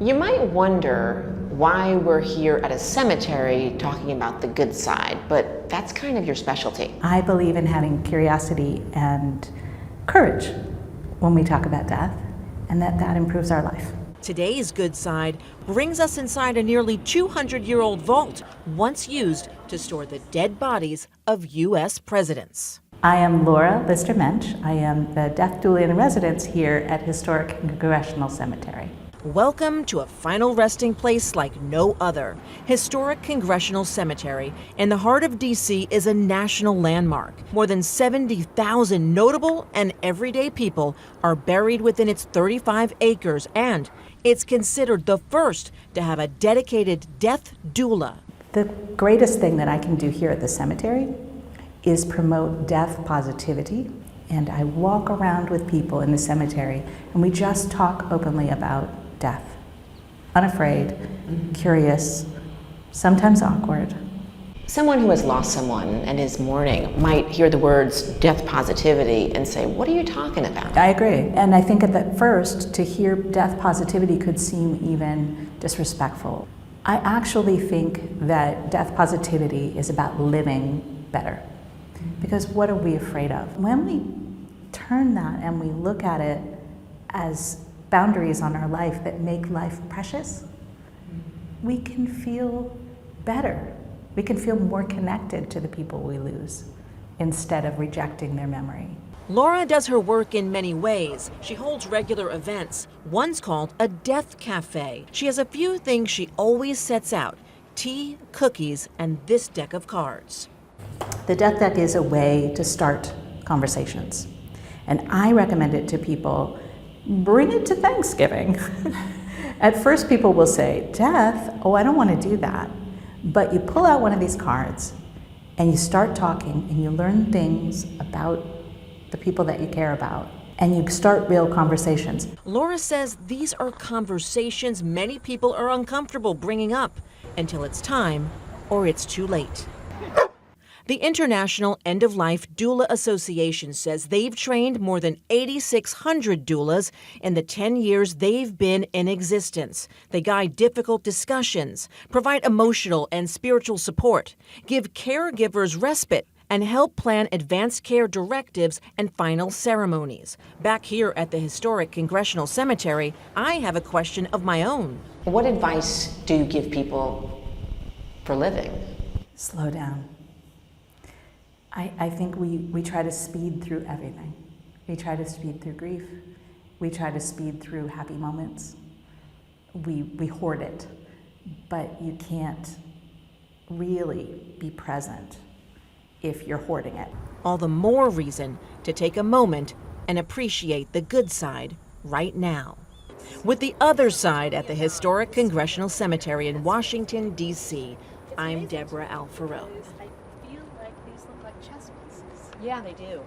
You might wonder why we're here at a cemetery talking about the good side, but that's kind of your specialty. I believe in having curiosity and courage when we talk about death, and that improves our life. Today's Good Side brings us inside a nearly 200-year-old vault once used to store the dead bodies of U.S. presidents. I am Laura Lister-Mensch. I am the death doula in residence here at Historic Congressional Cemetery. Welcome to a final resting place like no other. Historic Congressional Cemetery in the heart of D.C. is a national landmark. More than 70,000 notable and everyday people are buried within its 35 acres, and it's considered the first to have a dedicated death doula. The greatest thing that I can do here at the cemetery is promote death positivity. And I walk around with people in the cemetery and we just talk openly about death. Unafraid, curious, sometimes awkward. Someone who has lost someone and is mourning might hear the words death positivity and say, what are you talking about? I agree. And I think at first, to hear death positivity could seem even disrespectful. I actually think that death positivity is about living better. Because what are we afraid of? When we turn that and we look at it as boundaries on our life that make life precious, we can feel better. We can feel more connected to the people we lose instead of rejecting their memory. Laura does her work in many ways. She holds regular events. One's called a death cafe. She has a few things she always sets out: tea, cookies, and this deck of cards. The death deck is a way to start conversations. And I recommend it to people. Bring it to Thanksgiving. At first people will say, death? Oh, I don't want to do that. But you pull out one of these cards and you start talking and you learn things about the people that you care about. And you start real conversations. Laura says these are conversations many people are uncomfortable bringing up until it's time or it's too late. The International End-of-Life Doula Association says they've trained more than 8,600 doulas in the 10 years they've been in existence. They guide difficult discussions, provide emotional and spiritual support, give caregivers respite, and help plan advanced care directives and final ceremonies. Back here at the Historic Congressional Cemetery, I have a question of my own. What advice do you give people for living? Slow down. I think we try to speed through everything. We try to speed through grief. We try to speed through happy moments. We hoard it, but you can't really be present if you're hoarding it. All the more reason to take a moment and appreciate the good side right now. With the other side at the Historic Congressional Cemetery in Washington, D.C., I'm Debra Alfarone. I feel like these look like chess pieces. Yeah, they do.